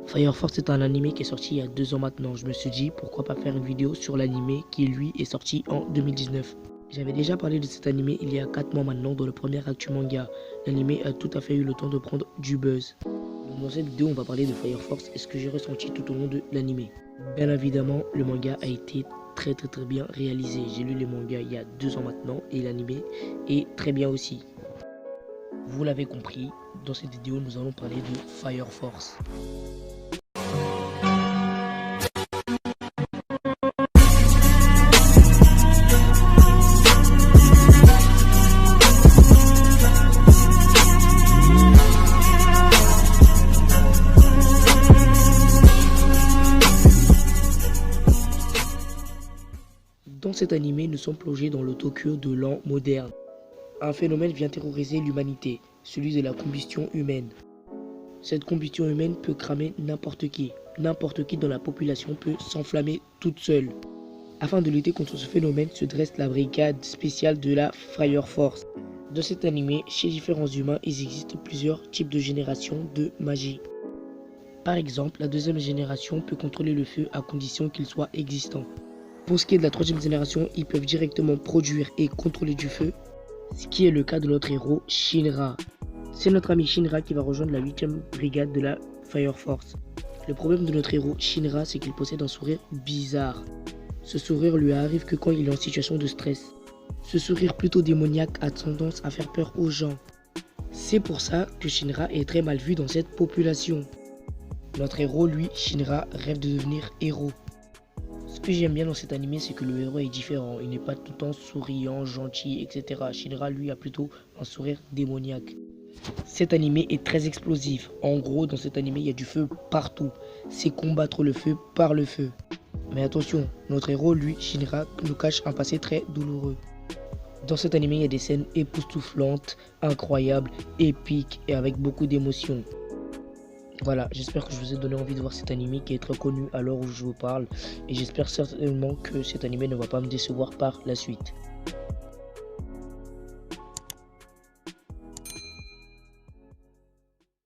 Fire Force est un animé qui est sorti il y a 2 ans maintenant. Je me suis dit pourquoi pas faire une vidéo sur l'animé qui lui est sorti en 2019. J'avais déjà parlé de cet animé il y a 4 mois maintenant dans le premier Actu Manga. L'animé a tout à fait eu le temps de prendre du buzz. Donc dans cette vidéo on va parler de Fire Force et ce que j'ai ressenti tout au long de l'animé. Bien évidemment le manga a été très bien réalisé. J'ai lu les mangas il y a 2 ans maintenant et l'animé est très bien aussi. Vous l'avez compris, dans cette vidéo nous allons parler de Fire Force. Dans cet animé, nous sommes plongés dans le Tokyo de l'an moderne. Un phénomène vient terroriser l'humanité, celui de la combustion humaine. Cette combustion humaine peut cramer n'importe qui. N'importe qui dans la population peut s'enflammer toute seule. Afin de lutter contre ce phénomène se dresse la brigade spéciale de la Fire Force. Dans cet animé, chez différents humains, il existe plusieurs types de générations de magie. Par exemple, la deuxième génération peut contrôler le feu à condition qu'il soit existant. Pour ce qui est de la troisième génération, ils peuvent directement produire et contrôler du feu, ce qui est le cas de notre héros Shinra. C'est notre ami Shinra qui va rejoindre la 8e brigade de la Fire Force. Le problème de notre héros Shinra, c'est qu'il possède un sourire bizarre. Ce sourire lui arrive que quand il est en situation de stress. Ce sourire plutôt démoniaque a tendance à faire peur aux gens. C'est pour ça que Shinra est très mal vu dans cette population. Notre héros, lui, Shinra, rêve de devenir héros. Ce que j'aime bien dans cet animé, c'est que le héros est différent. Il n'est pas tout le temps souriant, gentil, etc. Shinra, lui, a plutôt un sourire démoniaque. Cet animé est très explosif. En gros, dans cet animé, il y a du feu partout. C'est combattre le feu par le feu. Mais attention, notre héros, lui, Shinra, nous cache un passé très douloureux. Dans cet animé, il y a des scènes époustouflantes, incroyables, épiques et avec beaucoup d'émotions. Voilà, j'espère que je vous ai donné envie de voir cet animé qui est très connu à l'heure où je vous parle. Et j'espère certainement que cet animé ne va pas me décevoir par la suite.